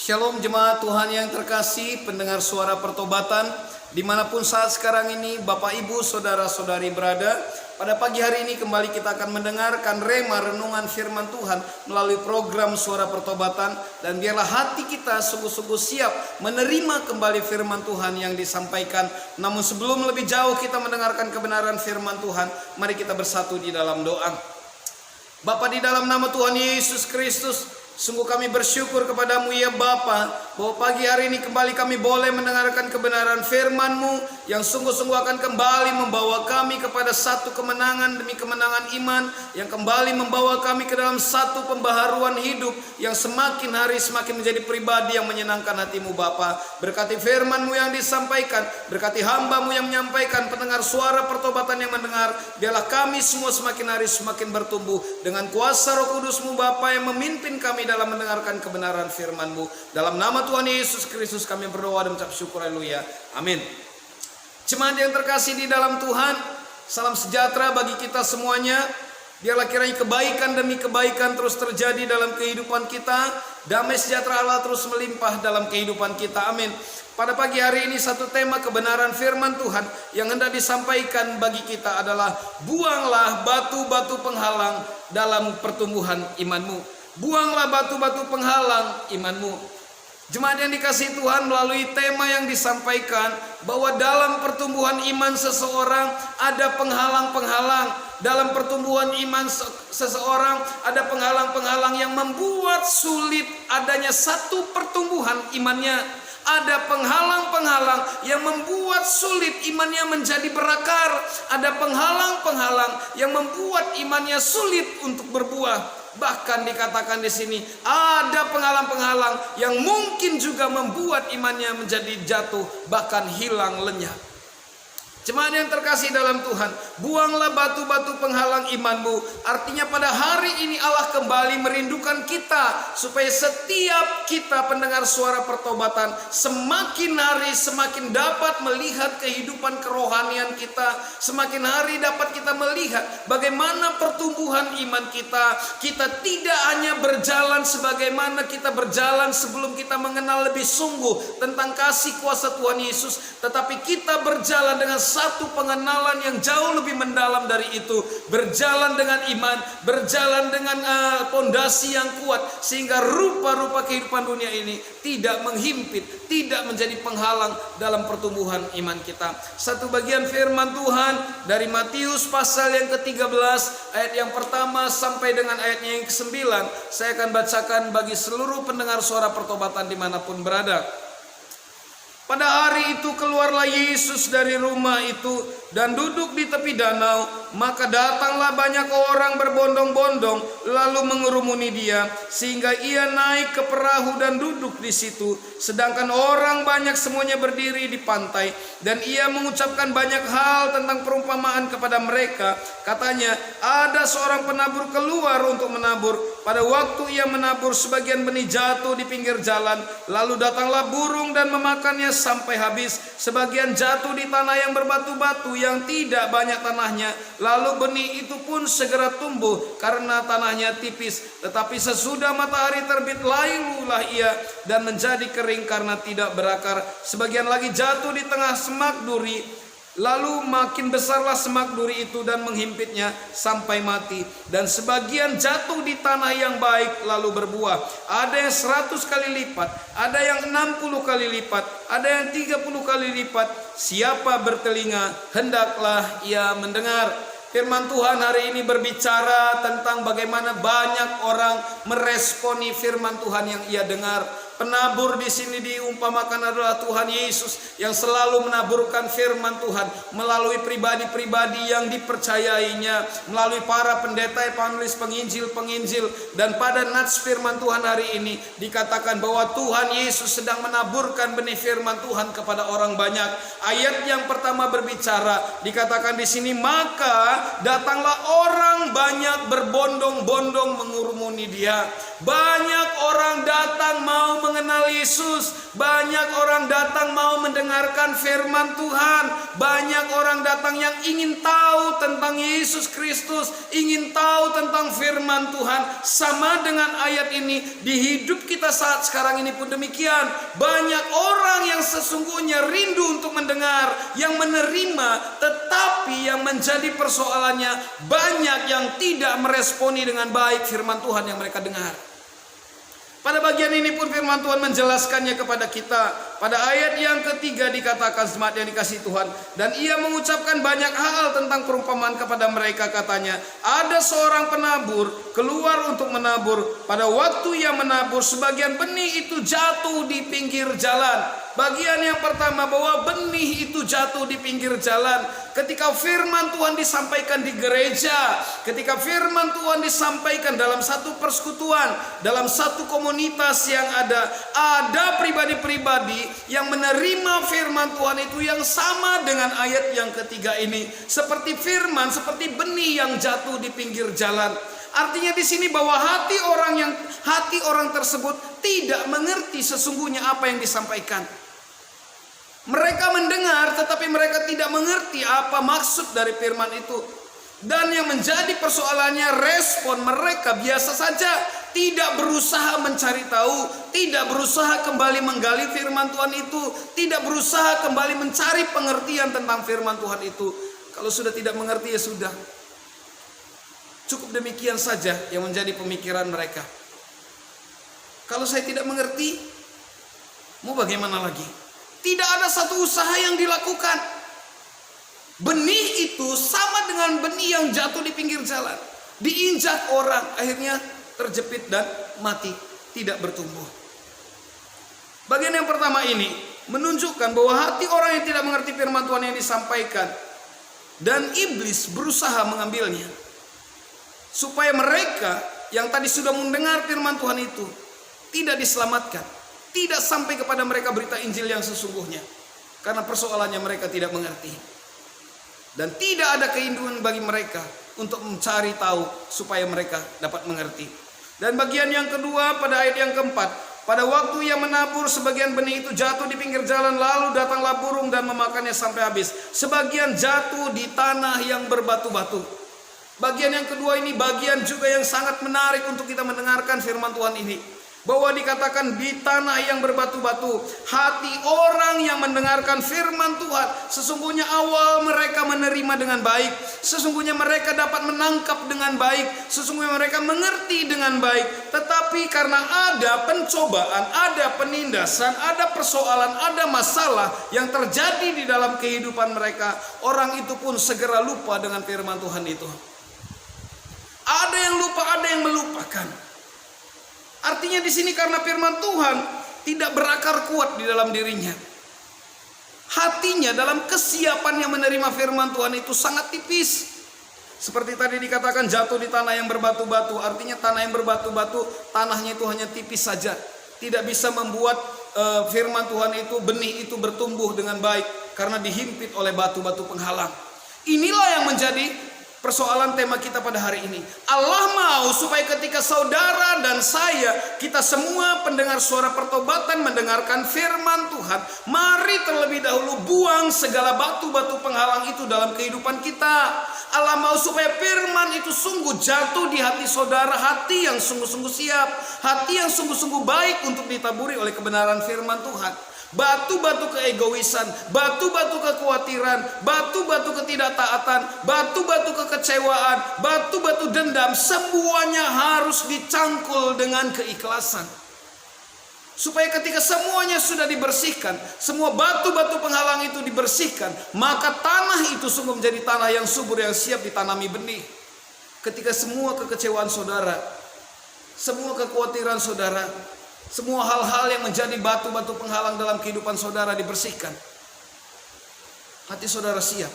Shalom jemaat Tuhan yang terkasih, pendengar suara pertobatan dimanapun saat sekarang ini Bapak Ibu Saudara-saudari berada. Pada pagi hari ini kembali kita akan mendengarkan rema renungan firman Tuhan melalui program suara pertobatan. Dan biarlah hati kita sungguh-sungguh siap menerima kembali firman Tuhan yang disampaikan. Namun sebelum lebih jauh kita mendengarkan kebenaran firman Tuhan, mari kita bersatu di dalam doa. Bapa, di dalam nama Tuhan Yesus Kristus, sungguh kami bersyukur kepadamu ya Bapa, bahwa pagi hari ini kembali kami boleh mendengarkan kebenaran firman-Mu yang sungguh-sungguh akan kembali membawa kami kepada satu kemenangan demi kemenangan iman, yang kembali membawa kami ke dalam satu pembaharuan hidup yang semakin hari semakin menjadi pribadi yang menyenangkan hati-Mu Bapa. Berkati firman-Mu yang disampaikan, berkati hamba-Mu yang menyampaikan, pendengar suara pertobatan yang mendengar, biarlah kami semua semakin hari semakin bertumbuh dengan kuasa Roh Kudus-Mu Bapa yang memimpin kami dalam mendengarkan kebenaran firman-Mu. Dalam nama Tuhan Yesus Kristus kami berdoa dan mengucap syukur, haleluya, amin. Jemaat yang terkasih di dalam Tuhan, salam sejahtera bagi kita semuanya. Biarlah kiranya kebaikan demi kebaikan terus terjadi dalam kehidupan kita. Damai sejahtera Allah terus melimpah dalam kehidupan kita, amin. Pada pagi hari ini satu tema kebenaran firman Tuhan yang hendak disampaikan bagi kita adalah buanglah batu-batu penghalang dalam pertumbuhan imanmu. Buanglah batu-batu penghalang imanmu. Jemaat yang dikasihi Tuhan, melalui tema yang disampaikan bahwa dalam pertumbuhan iman seseorang ada penghalang-penghalang. Dalam pertumbuhan iman seseorang ada penghalang-penghalang yang membuat sulit adanya satu pertumbuhan imannya. Ada penghalang-penghalang yang membuat sulit imannya menjadi berakar. Ada penghalang-penghalang yang membuat imannya sulit untuk berbuah. Bahkan dikatakan di sini ada penghalang-penghalang yang mungkin juga membuat imannya menjadi jatuh, bahkan hilang lenyap. Jemaat yang terkasih dalam Tuhan, buanglah batu-batu penghalang imanmu. Artinya pada hari ini Allah kembali merindukan kita supaya setiap kita pendengar suara pertobatan semakin hari semakin dapat melihat kehidupan kerohanian kita. Semakin hari dapat kita melihat bagaimana pertumbuhan iman kita. Kita tidak hanya berjalan sebagaimana kita berjalan sebelum kita mengenal lebih sungguh tentang kasih kuasa Tuhan Yesus, tetapi kita berjalan dengan satu pengenalan yang jauh lebih mendalam dari itu. Berjalan dengan iman, berjalan dengan pondasi yang kuat, sehingga rupa-rupa kehidupan dunia ini tidak menghimpit, tidak menjadi penghalang dalam pertumbuhan iman kita. Satu bagian firman Tuhan dari Matius pasal yang ke-13 ayat yang pertama sampai dengan ayatnya yang ke-9 saya akan bacakan bagi seluruh pendengar suara pertobatan dimanapun berada. Pada hari itu keluarlah Yesus dari rumah itu dan duduk di tepi danau. Maka datanglah banyak orang berbondong-bondong lalu mengerumuni dia, sehingga ia naik ke perahu dan duduk di situ. Sedangkan orang banyak semuanya berdiri di pantai. Dan ia mengucapkan banyak hal tentang perumpamaan kepada mereka. Katanya, ada seorang penabur keluar untuk menabur. Pada waktu ia menabur, sebagian benih jatuh di pinggir jalan. Lalu datanglah burung dan memakannya sampai habis. Sebagian jatuh di tanah yang berbatu-batu yang tidak banyak tanahnya. Lalu benih itu pun segera tumbuh karena tanahnya tipis. Tetapi sesudah matahari terbit layulah ia dan menjadi kering karena tidak berakar. Sebagian lagi jatuh di tengah semak duri. Lalu makin besarlah semak duri itu dan menghimpitnya sampai mati. Dan sebagian jatuh di tanah yang baik lalu berbuah. Ada yang 100 kali lipat, ada yang 60 kali lipat, ada yang 30 kali lipat. Siapa bertelinga hendaklah ia mendengar. Firman Tuhan hari ini berbicara tentang bagaimana banyak orang meresponi firman Tuhan yang ia dengar. Penabur di sini diumpamakan adalah Tuhan Yesus yang selalu menaburkan firman Tuhan melalui pribadi-pribadi yang dipercayainya, melalui para pendeta, penulis, penginjil. Dan pada nats firman Tuhan hari ini dikatakan bahwa Tuhan Yesus sedang menaburkan benih firman Tuhan kepada orang banyak. Ayat yang pertama berbicara, dikatakan di sini, maka datanglah orang banyak berbondong-bondong mengurumuni dia. Banyak orang orang datang mau mengenal Yesus. Banyak orang datang mau mendengarkan firman Tuhan. Banyak orang datang yang ingin tahu tentang Yesus Kristus, ingin tahu tentang firman Tuhan. Sama dengan ayat ini, di hidup kita saat sekarang ini pun demikian. Banyak orang yang sesungguhnya rindu untuk mendengar, yang menerima, tetapi yang menjadi persoalannya banyak yang tidak meresponi dengan baik firman Tuhan yang mereka dengar. Pada bagian ini pun firman Tuhan menjelaskannya kepada kita. Pada ayat yang ketiga dikatakan, jemaat yang dikasihi Tuhan, dan ia mengucapkan banyak hal tentang perumpamaan kepada mereka, katanya, ada seorang penabur keluar untuk menabur. Pada waktu ia menabur, sebagian benih itu jatuh di pinggir jalan. Bagian yang pertama, bahwa benih itu jatuh di pinggir jalan. Ketika firman Tuhan disampaikan di gereja, ketika firman Tuhan disampaikan dalam satu persekutuan, dalam satu komunitas yang ada pribadi-pribadi yang menerima firman Tuhan itu yang sama dengan ayat yang ketiga ini. Seperti firman, seperti benih yang jatuh di pinggir jalan. Artinya di sini bahwa hati orang tersebut tidak mengerti sesungguhnya apa yang disampaikan. Mereka mendengar tetapi mereka tidak mengerti apa maksud dari firman itu. Dan yang menjadi persoalannya, respon mereka biasa saja, tidak berusaha mencari tahu, tidak berusaha kembali menggali firman Tuhan itu, tidak berusaha kembali mencari pengertian tentang firman Tuhan itu. Kalau sudah tidak mengerti ya sudah. Cukup demikian saja yang menjadi pemikiran mereka. Kalau saya tidak mengerti, mau bagaimana lagi? Tidak ada satu usaha yang dilakukan. Benih itu sama dengan benih yang jatuh di pinggir jalan. Diinjak orang, akhirnya terjepit dan mati, tidak bertumbuh. Bagian yang pertama ini menunjukkan bahwa hati orang yang tidak mengerti firman Tuhan yang disampaikan, dan iblis berusaha mengambilnya, supaya mereka yang tadi sudah mendengar firman Tuhan itu tidak diselamatkan, tidak sampai kepada mereka berita Injil yang sesungguhnya. Karena persoalannya mereka tidak mengerti. Dan tidak ada keinginan bagi mereka untuk mencari tahu supaya mereka dapat mengerti. Dan bagian yang kedua pada ayat yang keempat, pada waktu ia menabur, sebagian benih itu jatuh di pinggir jalan, lalu datanglah burung dan memakannya sampai habis. Sebagian jatuh di tanah yang berbatu-batu. Bagian yang kedua ini bagian juga yang sangat menarik untuk kita mendengarkan firman Tuhan ini. Bahwa dikatakan di tanah yang berbatu-batu, hati orang yang mendengarkan firman Tuhan, sesungguhnya awal mereka menerima dengan baik, sesungguhnya mereka dapat menangkap dengan baik, sesungguhnya mereka mengerti dengan baik. Tetapi karena ada pencobaan, ada penindasan, ada persoalan, ada masalah yang terjadi di dalam kehidupan mereka, orang itu pun segera lupa dengan firman Tuhan itu. Ada yang lupa, ada yang melupakan. Artinya di sini karena firman Tuhan tidak berakar kuat di dalam dirinya. Hatinya dalam kesiapan yang menerima firman Tuhan itu sangat tipis. Seperti tadi dikatakan jatuh di tanah yang berbatu-batu. Artinya tanah yang berbatu-batu, tanahnya itu hanya tipis saja. Tidak bisa membuat firman Tuhan itu, benih itu bertumbuh dengan baik. Karena dihimpit oleh batu-batu penghalang. Inilah yang menjadi persoalan tema kita pada hari ini. Allah mau supaya ketika saudara dan saya, kita semua pendengar suara pertobatan mendengarkan firman Tuhan, mari terlebih dahulu buang segala batu-batu penghalang itu dalam kehidupan kita. Allah mau supaya firman itu sungguh jatuh di hati saudara, hati yang sungguh-sungguh siap, hati yang sungguh-sungguh baik untuk ditaburi oleh kebenaran firman Tuhan. Batu-batu keegoisan, batu-batu kekhawatiran, batu-batu ketidaktaatan, batu-batu kekecewaan, batu-batu dendam, semuanya harus dicangkul dengan keikhlasan. Supaya ketika semuanya sudah dibersihkan, semua batu-batu penghalang itu dibersihkan, maka tanah itu sungguh menjadi tanah yang subur, yang siap ditanami benih. Ketika semua kekecewaan saudara, semua kekhawatiran saudara, semua hal-hal yang menjadi batu-batu penghalang dalam kehidupan saudara dibersihkan, hati saudara siap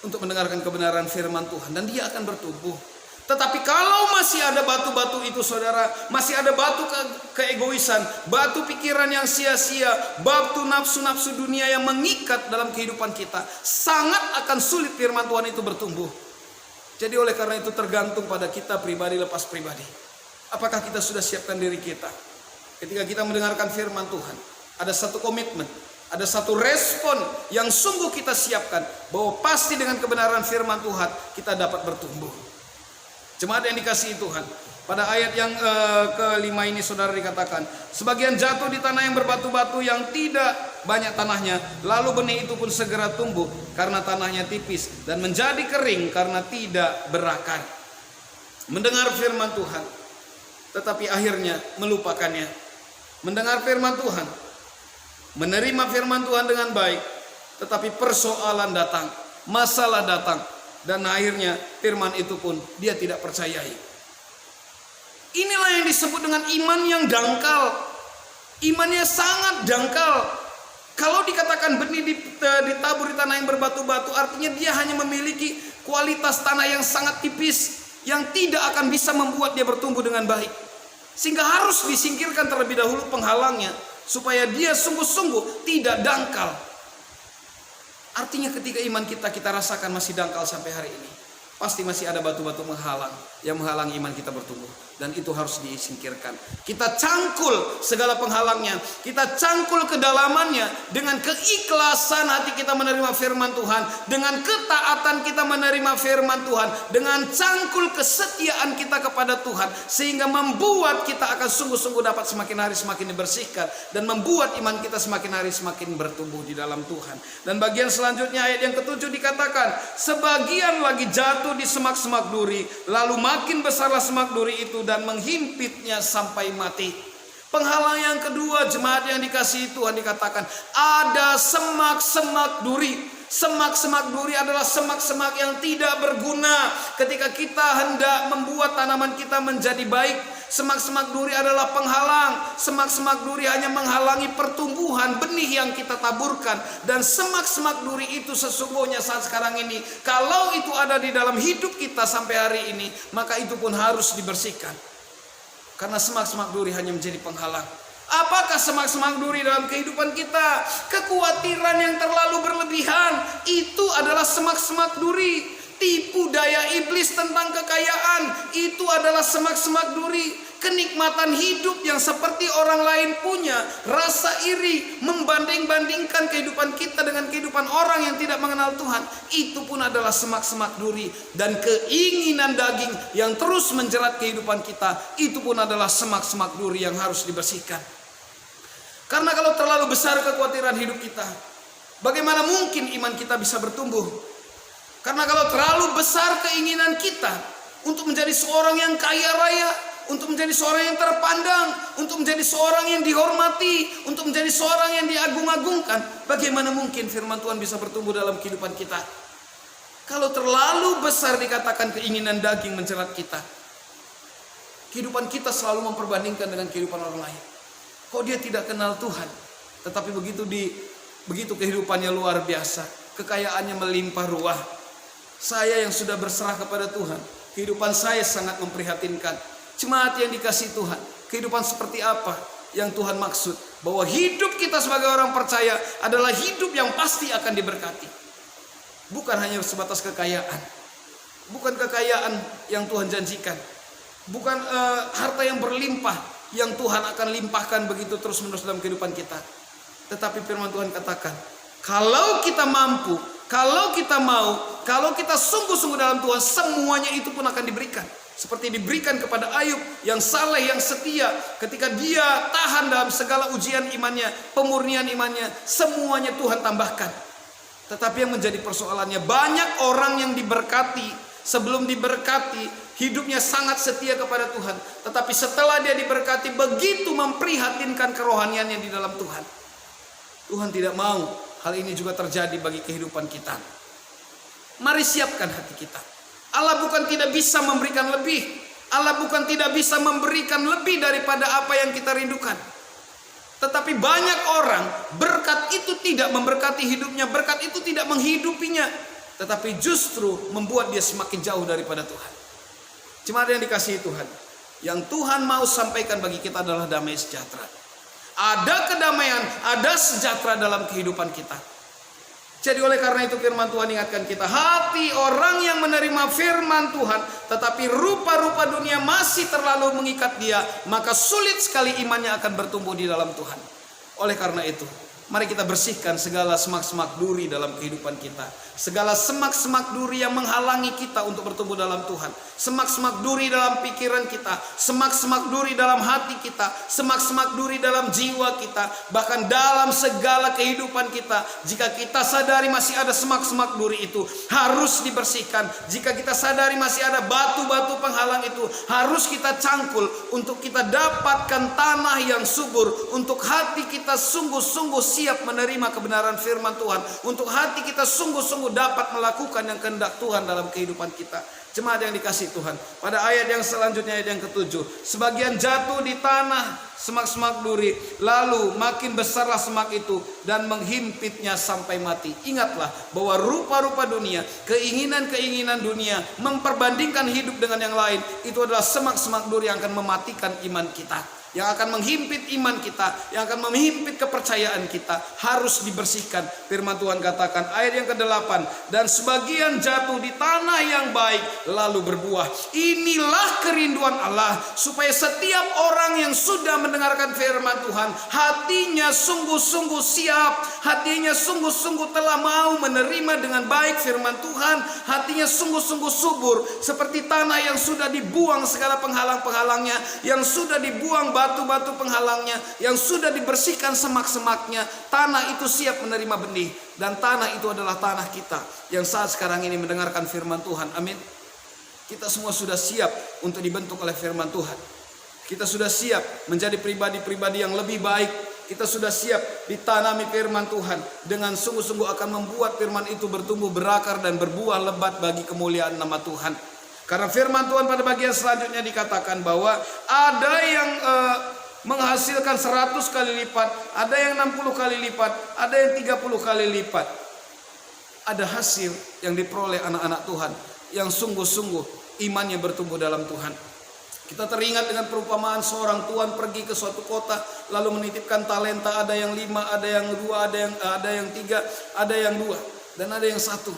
untuk mendengarkan kebenaran firman Tuhan, dan dia akan bertumbuh. Tetapi kalau masih ada batu-batu itu saudara, masih ada batu keegoisan, batu pikiran yang sia-sia, batu nafsu-nafsu dunia yang mengikat dalam kehidupan kita, sangat akan sulit firman Tuhan itu bertumbuh. Jadi oleh karena itu tergantung pada kita pribadi lepas pribadi. Apakah kita sudah siapkan diri kita ketika kita mendengarkan firman Tuhan, ada satu komitmen, ada satu respon yang sungguh kita siapkan, bahwa pasti dengan kebenaran firman Tuhan kita dapat bertumbuh. Jemaat yang dikasihi Tuhan, pada ayat yang kelima ini saudara dikatakan, sebagian jatuh di tanah yang berbatu-batu yang tidak banyak tanahnya, lalu benih itu pun segera tumbuh karena tanahnya tipis, dan menjadi kering karena tidak berakar. Mendengar firman Tuhan, tetapi akhirnya melupakannya. Mendengar firman Tuhan, menerima firman Tuhan dengan baik, tetapi persoalan datang, masalah datang, dan akhirnya firman itu pun dia tidak percayai. Inilah yang disebut dengan iman yang dangkal. Imannya sangat dangkal. Kalau dikatakan benih ditabur di tanah yang berbatu-batu, artinya dia hanya memiliki kualitas tanah yang sangat tipis, yang tidak akan bisa membuat dia bertumbuh dengan baik. Sehingga harus disingkirkan terlebih dahulu penghalangnya, supaya dia sungguh-sungguh tidak dangkal. Artinya ketika iman kita rasakan masih dangkal sampai hari ini, pasti masih ada batu-batu menghalang, yang menghalangi iman kita bertumbuh. Dan itu harus disingkirkan. Kita cangkul segala penghalangnya, kita cangkul kedalamannya dengan keikhlasan hati kita menerima firman Tuhan, dengan ketaatan kita menerima firman Tuhan, dengan cangkul kesetiaan kita kepada Tuhan, sehingga membuat kita akan sungguh-sungguh dapat semakin hari semakin dibersihkan, dan membuat iman kita semakin hari semakin bertumbuh di dalam Tuhan. Dan bagian selanjutnya ayat yang ke-7 dikatakan, sebagian lagi jatuh di semak-semak duri, lalu makin besarlah semak duri itu dan menghimpitnya sampai mati. Penghalang yang kedua, jemaat yang dikasihi Tuhan, dikatakan ada semak-semak duri. Semak-semak duri adalah semak-semak yang tidak berguna ketika kita hendak membuat tanaman kita menjadi baik. Semak-semak duri adalah penghalang. Semak-semak duri hanya menghalangi pertumbuhan benih yang kita taburkan. Dan semak-semak duri itu sesungguhnya saat sekarang ini, kalau itu ada di dalam hidup kita sampai hari ini, maka itu pun harus dibersihkan. Karena semak-semak duri hanya menjadi penghalang. Apakah semak-semak duri dalam kehidupan kita? Kekhawatiran yang terlalu berlebihan, itu adalah semak-semak duri. Tipu daya iblis tentang kekayaan, itu adalah semak-semak duri. Kenikmatan hidup yang seperti orang lain punya, rasa iri, membanding-bandingkan kehidupan kita dengan kehidupan orang yang tidak mengenal Tuhan, itu pun adalah semak-semak duri. Dan keinginan daging yang terus menjerat kehidupan kita, itu pun adalah semak-semak duri yang harus dibersihkan. Karena kalau terlalu besar kekhawatiran hidup kita, bagaimana mungkin iman kita bisa bertumbuh? Karena kalau terlalu besar keinginan kita untuk menjadi seorang yang kaya raya, untuk menjadi seorang yang terpandang, untuk menjadi seorang yang dihormati, untuk menjadi seorang yang diagung-agungkan, bagaimana mungkin firman Tuhan bisa bertumbuh dalam kehidupan kita? Kalau terlalu besar dikatakan keinginan daging menjerat kita, kehidupan kita selalu memperbandingkan dengan kehidupan orang lain. Kok dia tidak kenal Tuhan, tetapi begitu kehidupannya luar biasa, kekayaannya melimpah ruah. Saya yang sudah berserah kepada Tuhan, kehidupan saya sangat memprihatinkan. Jemaat yang dikasihi Tuhan, kehidupan seperti apa yang Tuhan maksud? Bahwa hidup kita sebagai orang percaya adalah hidup yang pasti akan diberkati. Bukan hanya sebatas kekayaan, bukan kekayaan yang Tuhan janjikan, bukan harta yang berlimpah yang Tuhan akan limpahkan begitu terus-menerus dalam kehidupan kita. Tetapi firman Tuhan katakan, kalau kita mampu, kalau kita mau, kalau kita sungguh-sungguh dalam Tuhan, semuanya itu pun akan diberikan. Seperti diberikan kepada Ayub yang saleh, yang setia. Ketika dia tahan dalam segala ujian imannya, pemurnian imannya, semuanya Tuhan tambahkan. Tetapi yang menjadi persoalannya, banyak orang yang diberkati, sebelum diberkati, hidupnya sangat setia kepada Tuhan. Tetapi setelah dia diberkati, begitu memprihatinkan kerohaniannya di dalam Tuhan. Tuhan tidak mau hal ini juga terjadi bagi kehidupan kita. Mari siapkan hati kita. Allah bukan tidak bisa memberikan lebih. Allah bukan tidak bisa memberikan lebih daripada apa yang kita rindukan. Tetapi banyak orang, berkat itu tidak memberkati hidupnya, berkat itu tidak menghidupinya, tetapi justru membuat dia semakin jauh daripada Tuhan. Jemaat yang dikasihi Tuhan, yang Tuhan mau sampaikan bagi kita adalah damai sejahtera. Ada kedamaian, ada sejahtera dalam kehidupan kita. Jadi oleh karena itu firman Tuhan ingatkan kita, hati orang yang menerima firman Tuhan tetapi rupa-rupa dunia masih terlalu mengikat dia, maka sulit sekali imannya akan bertumbuh di dalam Tuhan. Oleh karena itu, mari kita bersihkan segala semak-semak duri dalam kehidupan kita. Segala semak-semak duri yang menghalangi kita untuk bertumbuh dalam Tuhan. Semak-semak duri dalam pikiran kita, semak-semak duri dalam hati kita, semak-semak duri dalam jiwa kita, bahkan dalam segala kehidupan kita. Jika kita sadari masih ada semak-semak duri itu, harus dibersihkan. Jika kita sadari masih ada batu-batu penghalang itu, harus kita cangkul untuk kita dapatkan tanah yang subur, untuk hati kita sungguh-sungguh siap menerima kebenaran firman Tuhan, untuk hati kita sungguh-sungguh dapat melakukan yang kehendak Tuhan dalam kehidupan kita. Jemaat yang dikasihi Tuhan, pada ayat yang selanjutnya, ayat yang ke-7, sebagian jatuh di tanah semak-semak duri, lalu makin besarlah semak itu dan menghimpitnya sampai mati. Ingatlah bahwa rupa-rupa dunia, keinginan-keinginan dunia, memperbandingkan hidup dengan yang lain, itu adalah semak-semak duri yang akan mematikan iman kita, yang akan menghimpit iman kita, yang akan menghimpit kepercayaan kita. Harus dibersihkan. Firman Tuhan katakan ayat yang ke-8, dan sebagian jatuh di tanah yang baik lalu berbuah. Inilah kerinduan Allah, supaya setiap orang yang sudah mendengarkan firman Tuhan, hatinya sungguh-sungguh siap, hatinya sungguh-sungguh telah mau menerima dengan baik firman Tuhan, hatinya sungguh-sungguh subur seperti tanah yang sudah dibuang segala penghalang-penghalangnya, yang sudah dibuang batu-batu penghalangnya, yang sudah dibersihkan semak-semaknya. Tanah itu siap menerima benih, dan tanah itu adalah tanah kita yang saat sekarang ini mendengarkan firman Tuhan. Amin. Kita semua sudah siap untuk dibentuk oleh firman Tuhan. Kita sudah siap menjadi pribadi-pribadi yang lebih baik. Kita sudah siap ditanami firman Tuhan, dengan sungguh-sungguh akan membuat firman itu bertumbuh, berakar, dan berbuah lebat bagi kemuliaan nama Tuhan. Karena firman Tuhan pada bagian selanjutnya dikatakan bahwa ada yang menghasilkan 100 kali lipat, ada yang 60 kali lipat, ada yang 30 kali lipat. Ada hasil yang diperoleh anak-anak Tuhan yang sungguh-sungguh imannya bertumbuh dalam Tuhan. Kita teringat dengan perumpamaan seorang tuan pergi ke suatu kota, lalu menitipkan talenta. Ada yang 5, ada yang 2, ada yang 3, ada yang 2, dan ada yang 1.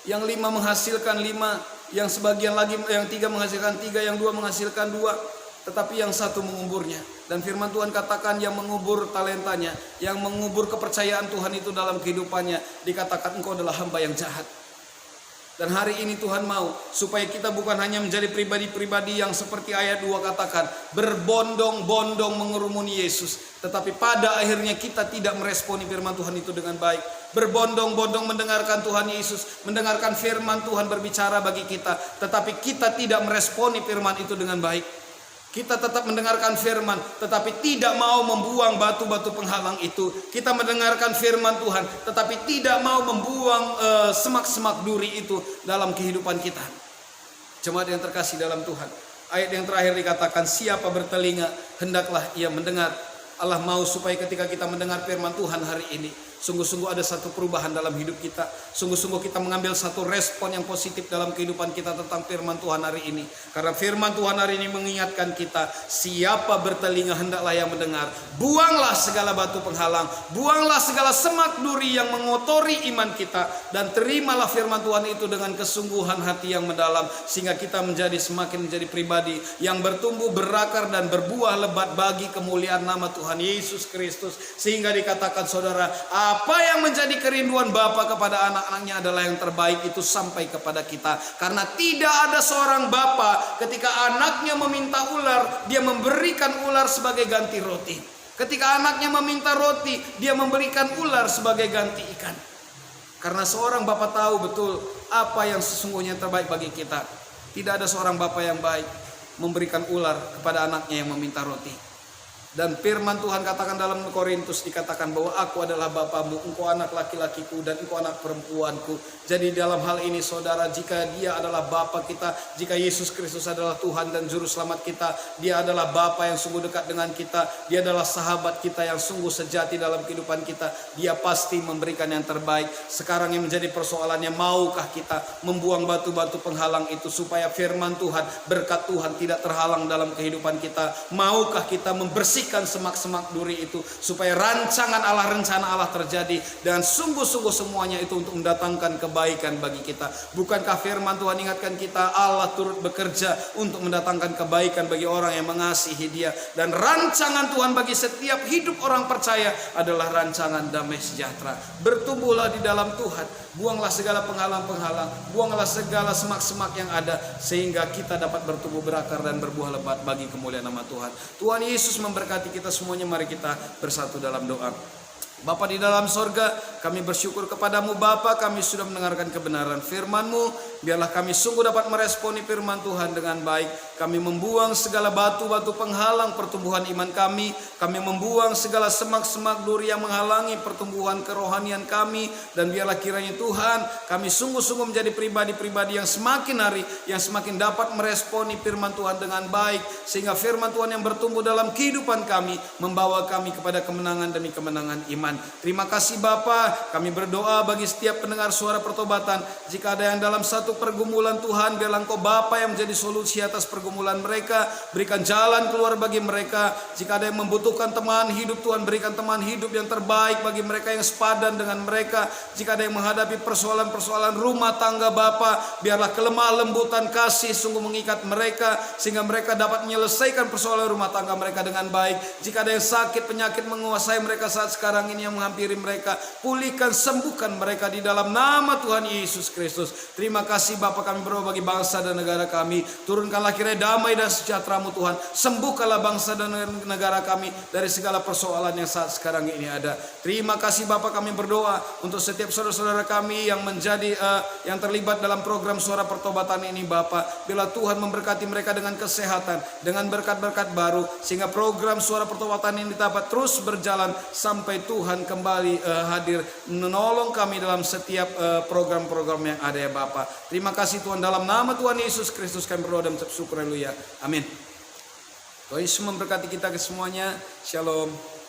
Yang 5 menghasilkan 5, yang sebagian lagi, yang 3 menghasilkan 3, yang 2 menghasilkan 2, tetapi yang 1 menguburnya. Dan firman Tuhan katakan yang mengubur talentanya, yang mengubur kepercayaan Tuhan itu dalam kehidupannya, dikatakan engkau adalah hamba yang jahat. Dan hari ini Tuhan mau supaya kita bukan hanya menjadi pribadi-pribadi yang seperti ayat 2 katakan, berbondong-bondong mengerumuni Yesus, tetapi pada akhirnya kita tidak meresponi firman Tuhan itu dengan baik. Berbondong-bondong mendengarkan Tuhan Yesus, mendengarkan firman Tuhan berbicara bagi kita, tetapi kita tidak meresponi firman itu dengan baik. Kita tetap mendengarkan firman, tetapi tidak mau membuang batu-batu penghalang itu. Kita mendengarkan firman Tuhan, tetapi tidak mau membuang semak-semak duri itu dalam kehidupan kita. Jemaat yang terkasih dalam Tuhan, ayat yang terakhir dikatakan, siapa bertelinga hendaklah ia mendengar. Allah mau supaya ketika kita mendengar firman Tuhan hari ini, sungguh-sungguh ada satu perubahan dalam hidup kita. Sungguh-sungguh kita mengambil satu respon yang positif dalam kehidupan kita tentang firman Tuhan hari ini. Karena firman Tuhan hari ini mengingatkan kita, siapa bertelinga hendaklah yang mendengar. Buanglah segala batu penghalang, buanglah segala semak duri yang mengotori iman kita, dan terimalah firman Tuhan itu dengan kesungguhan hati yang mendalam, sehingga kita semakin menjadi pribadi yang bertumbuh, berakar, dan berbuah lebat bagi kemuliaan nama Tuhan Yesus Kristus. Sehingga dikatakan saudara, apa yang menjadi kerinduan Bapa kepada anak-anaknya adalah yang terbaik itu sampai kepada kita. Karena tidak ada seorang bapa ketika anaknya meminta ular, dia memberikan ular sebagai ganti roti. Ketika anaknya meminta roti, dia memberikan ular sebagai ganti ikan. Karena seorang bapa tahu betul apa yang sesungguhnya terbaik bagi kita. Tidak ada seorang bapa yang baik memberikan ular kepada anaknya yang meminta roti. Dan firman Tuhan katakan dalam Korintus, dikatakan bahwa aku adalah bapamu, engkau anak laki-lakiku, dan engkau anak perempuanku. Jadi dalam hal ini saudara, jika dia adalah Bapa kita, jika Yesus Kristus adalah Tuhan dan Juru Selamat kita, dia adalah Bapa yang sungguh dekat dengan kita, dia adalah sahabat kita yang sungguh sejati dalam kehidupan kita, dia pasti memberikan yang terbaik. Sekarang yang menjadi persoalannya, maukah kita membuang batu-batu penghalang itu supaya firman Tuhan, berkat Tuhan tidak terhalang dalam kehidupan kita? Maukah kita membersihkan bersihkan semak-semak duri itu, supaya rancangan Allah, rencana Allah terjadi, dan sungguh-sungguh semuanya itu untuk mendatangkan kebaikan bagi kita. Bukankah firman Tuhan ingatkan kita, Allah turut bekerja untuk mendatangkan kebaikan bagi orang yang mengasihi Dia, dan rancangan Tuhan bagi setiap hidup orang percaya adalah rancangan damai sejahtera. Bertumbuhlah di dalam Tuhan, buanglah segala penghalang-penghalang, buanglah segala semak-semak yang ada, sehingga kita dapat bertumbuh berakar dan berbuah lebat bagi kemuliaan nama Tuhan. Tuhan Yesus memberkati kita semuanya. Mari kita bersatu dalam doa. Bapa di dalam sorga, kami bersyukur kepadamu Bapa, kami sudah mendengarkan kebenaran firman-Mu. Biarlah kami sungguh dapat meresponi firman Tuhan dengan baik. Kami membuang segala batu-batu penghalang pertumbuhan iman kami. Kami membuang segala semak-semak duri yang menghalangi pertumbuhan kerohanian kami. Dan biarlah kiranya Tuhan, kami sungguh-sungguh menjadi pribadi-pribadi yang semakin hari, yang semakin dapat meresponi firman Tuhan dengan baik. Sehingga firman Tuhan yang bertumbuh dalam kehidupan kami, membawa kami kepada kemenangan demi kemenangan iman. Terima kasih Bapa, kami berdoa bagi setiap pendengar suara pertobatan. Jika ada yang dalam satu pergumulan Tuhan, biarlah Engkau Bapa yang menjadi solusi atas pergumulan mereka. Berikan jalan keluar bagi mereka. Jika ada yang membutuhkan teman hidup, Tuhan berikan teman hidup yang terbaik bagi mereka yang sepadan dengan mereka. Jika ada yang menghadapi persoalan-persoalan rumah tangga Bapa, biarlah kelemah lembutan kasih sungguh mengikat mereka, sehingga mereka dapat menyelesaikan persoalan rumah tangga mereka dengan baik. Jika ada yang sakit, penyakit menguasai mereka saat sekarang ini yang menghampiri mereka, pulihkan, sembuhkan mereka di dalam nama Tuhan Yesus Kristus. Terima kasih Bapa, kami berdoa bagi bangsa dan negara kami. Turunkanlah kiranya damai dan sejahtera-Mu Tuhan. Sembuhkanlah bangsa dan negara kami dari segala persoalan yang saat sekarang ini ada. Terima kasih Bapa, kami berdoa untuk setiap saudara-saudara kami yang menjadi yang terlibat dalam program suara pertobatan ini Bapa. Bila Tuhan memberkati mereka dengan kesehatan, dengan berkat-berkat baru, sehingga program suara pertobatan ini dapat terus berjalan sampai Tuhan kembali hadir menolong kami dalam setiap program-program yang ada ya Bapa. Terima kasih Tuhan, dalam nama Tuhan Yesus Kristus kami berdoa dan bersyukur. Haleluya. Amin. Tuhan Yesus memberkati kita ke semuanya. Shalom.